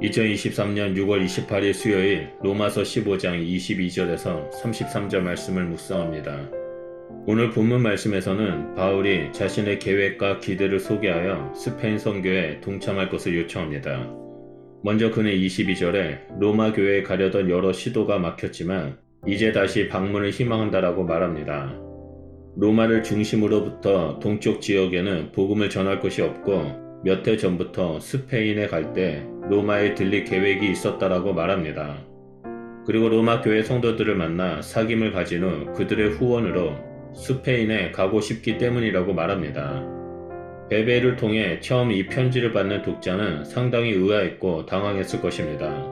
2023년 6월 28일 수요일 로마서 15장 22절에서 33절 말씀을 묵상합니다. 오늘 본문 말씀에서는 바울이 자신의 계획과 기대를 소개하여 스페인 선교에 동참할 것을 요청합니다. 먼저 그는 22절에 로마 교회에 가려던 여러 시도가 막혔지만 이제 다시 방문을 희망한다라고 말합니다. 로마를 중심으로부터 동쪽 지역에는 복음을 전할 곳이 없고 몇 해 전부터 스페인에 갈 때 로마에 들릴 계획이 있었다라고 말합니다. 그리고 로마 교회 성도들을 만나 사귐을 가진 후 그들의 후원으로 스페인에 가고 싶기 때문이라고 말합니다. 베베를 통해 처음 이 편지를 받는 독자는 상당히 의아했고 당황했을 것입니다.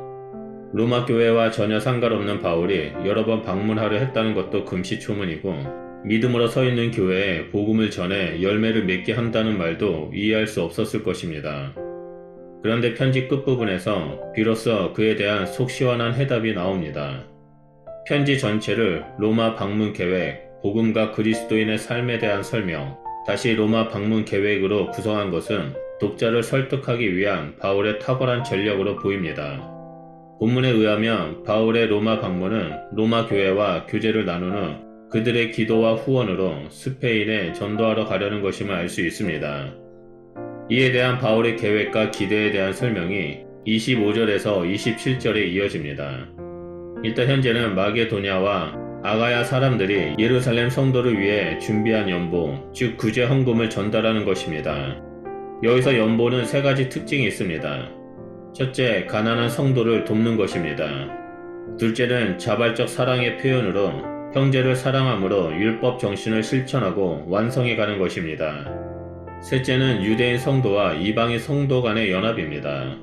로마 교회와 전혀 상관없는 바울이 여러 번 방문하려 했다는 것도 금시초문이고 믿음으로 서 있는 교회에 복음을 전해 열매를 맺게 한다는 말도 이해할 수 없었을 것입니다. 그런데 편지 끝부분에서 비로소 그에 대한 속 시원한 해답이 나옵니다. 편지 전체를 로마 방문 계획, 복음과 그리스도인의 삶에 대한 설명, 다시 로마 방문 계획으로 구성한 것은 독자를 설득하기 위한 바울의 탁월한 전략으로 보입니다. 본문에 의하면 바울의 로마 방문은 로마 교회와 교제를 나눈 후 그들의 기도와 후원으로 스페인에 전도하러 가려는 것임을 알 수 있습니다. 이에 대한 바울의 계획과 기대에 대한 설명이 25절에서 27절에 이어집니다. 일단 현재는 마게도냐와 아가야 사람들이 예루살렘 성도를 위해 준비한 연보, 즉 구제 헌금을 전달하는 것입니다. 여기서 연보는 세 가지 특징이 있습니다. 첫째, 가난한 성도를 돕는 것입니다. 둘째는 자발적 사랑의 표현으로 형제를 사랑함으로 율법 정신을 실천하고 완성해가는 것입니다. 셋째는 유대인 성도와 이방인 성도 간의 연합입니다.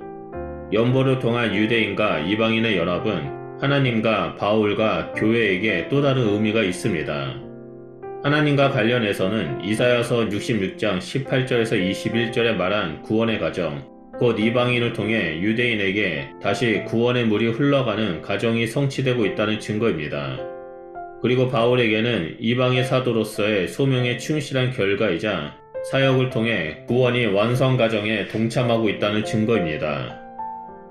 연보를 통한 유대인과 이방인의 연합은 하나님과 바울과 교회에게 또 다른 의미가 있습니다. 하나님과 관련해서는 이사야서 66장 18절에서 21절에 말한 구원의 과정, 곧 이방인을 통해 유대인에게 다시 구원의 물이 흘러가는 과정이 성취되고 있다는 증거입니다. 그리고 바울에게는 이방의 사도로서의 소명에 충실한 결과이자 사역을 통해 구원이 완성 과정에 동참하고 있다는 증거입니다.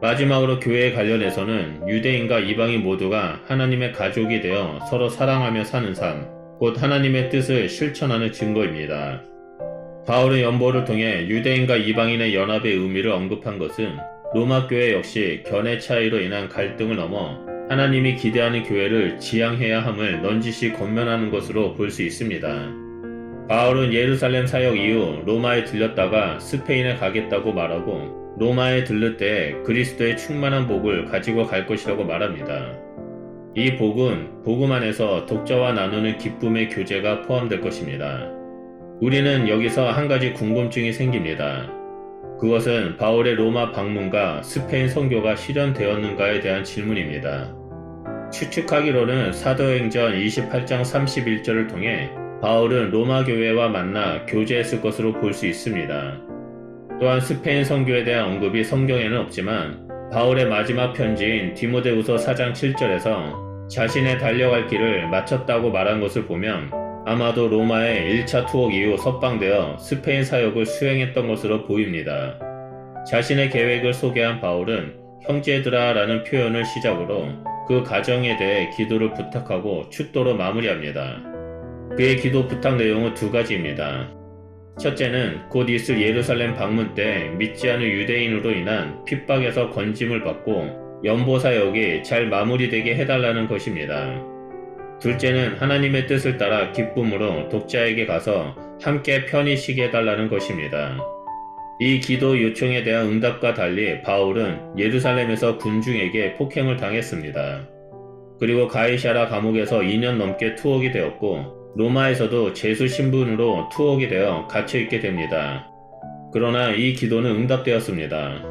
마지막으로 교회에 관련해서는 유대인과 이방인 모두가 하나님의 가족이 되어 서로 사랑하며 사는 삶, 곧 하나님의 뜻을 실천하는 증거입니다. 바울은 연보를 통해 유대인과 이방인의 연합의 의미를 언급한 것은 로마 교회 역시 견해 차이로 인한 갈등을 넘어 하나님이 기대하는 교회를 지향해야 함을 넌지시 권면하는 것으로 볼 수 있습니다. 바울은 예루살렘 사역 이후 로마에 들렸다가 스페인에 가겠다고 말하고 로마에 들를 때 그리스도의 충만한 복을 가지고 갈 것이라고 말합니다. 이 복은 복음 안에서 독자와 나누는 기쁨의 교제가 포함될 것입니다. 우리는 여기서 한 가지 궁금증이 생깁니다. 그것은 바울의 로마 방문과 스페인 선교가 실현되었는가에 대한 질문입니다. 추측하기로는 사도행전 28장 31절을 통해 바울은 로마 교회와 만나 교제했을 것으로 볼 수 있습니다. 또한 스페인 선교에 대한 언급이 성경에는 없지만 바울의 마지막 편지인 디모데후서 4장 7절에서 자신의 달려갈 길을 마쳤다고 말한 것을 보면 아마도 로마의 1차 투옥 이후 석방되어 스페인 사역을 수행했던 것으로 보입니다. 자신의 계획을 소개한 바울은 형제들아 라는 표현을 시작으로 그 가정에 대해 기도를 부탁하고 축도로 마무리합니다. 그의 기도 부탁 내용은 두 가지입니다. 첫째는 곧 있을 예루살렘 방문 때 믿지 않은 유대인으로 인한 핍박에서 건짐을 받고 연보 사역이 잘 마무리되게 해달라는 것입니다. 둘째는 하나님의 뜻을 따라 기쁨으로 독자에게 가서 함께 편히 쉬게 해달라는 것입니다. 이 기도 요청에 대한 응답과 달리 바울은 예루살렘에서 군중에게 폭행을 당했습니다. 그리고 가이샤라 감옥에서 2년 넘게 투옥이 되었고 로마에서도 제수 신분으로 투옥이 되어 갇혀있게 됩니다. 그러나 이 기도는 응답되었습니다.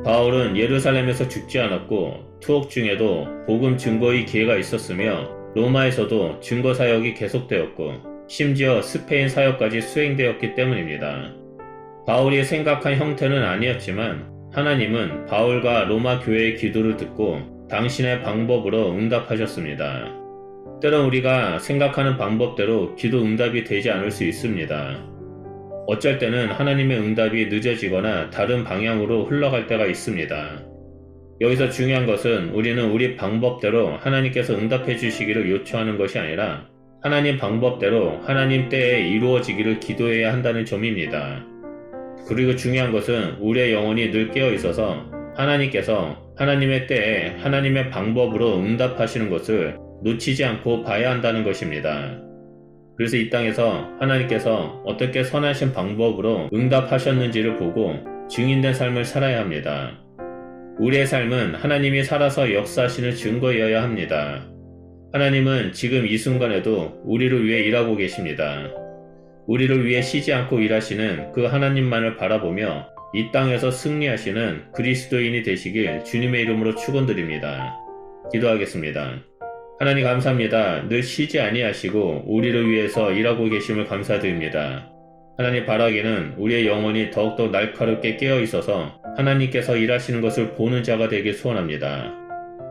바울은 예루살렘에서 죽지 않았고 투옥 중에도 복음 증거의 기회가 있었으며 로마에서도 증거 사역이 계속되었고 심지어 스페인 사역까지 수행되었기 때문입니다. 바울이 생각한 형태는 아니었지만 하나님은 바울과 로마 교회의 기도를 듣고 당신의 방법으로 응답하셨습니다. 때론 우리가 생각하는 방법대로 기도 응답이 되지 않을 수 있습니다. 어쩔 때는 하나님의 응답이 늦어지거나 다른 방향으로 흘러갈 때가 있습니다. 여기서 중요한 것은 우리는 우리 방법대로 하나님께서 응답해 주시기를 요청하는 것이 아니라 하나님 방법대로 하나님 때에 이루어지기를 기도해야 한다는 점입니다. 그리고 중요한 것은 우리의 영혼이 늘 깨어 있어서 하나님께서 하나님의 때에 하나님의 방법으로 응답하시는 것을 놓치지 않고 봐야 한다는 것입니다. 그래서 이 땅에서 하나님께서 어떻게 선하신 방법으로 응답하셨는지를 보고 증인된 삶을 살아야 합니다. 우리의 삶은 하나님이 살아서 역사하시는 증거여야 합니다. 하나님은 지금 이 순간에도 우리를 위해 일하고 계십니다. 우리를 위해 쉬지 않고 일하시는 그 하나님만을 바라보며 이 땅에서 승리하시는 그리스도인이 되시길 주님의 이름으로 축원드립니다. 기도하겠습니다. 하나님 감사합니다. 늘 쉬지 아니하시고 우리를 위해서 일하고 계심을 감사드립니다. 하나님 바라기는 우리의 영혼이 더욱더 날카롭게 깨어 있어서 하나님께서 일하시는 것을 보는 자가 되길 소원합니다.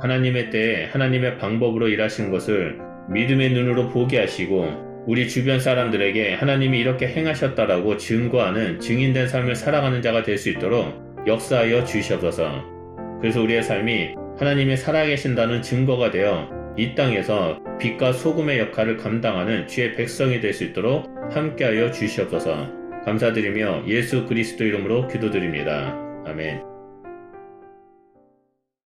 하나님의 때에 하나님의 방법으로 일하시는 것을 믿음의 눈으로 보게 하시고 우리 주변 사람들에게 하나님이 이렇게 행하셨다라고 증거하는 증인된 삶을 살아가는 자가 될 수 있도록 역사하여 주시옵소서. 그래서 우리의 삶이 하나님이 살아계신다는 증거가 되어 이 땅에서 빛과 소금의 역할을 감당하는 주의 백성이 될 수 있도록 함께하여 주시옵소서. 감사드리며 예수 그리스도 이름으로 기도드립니다. 아멘.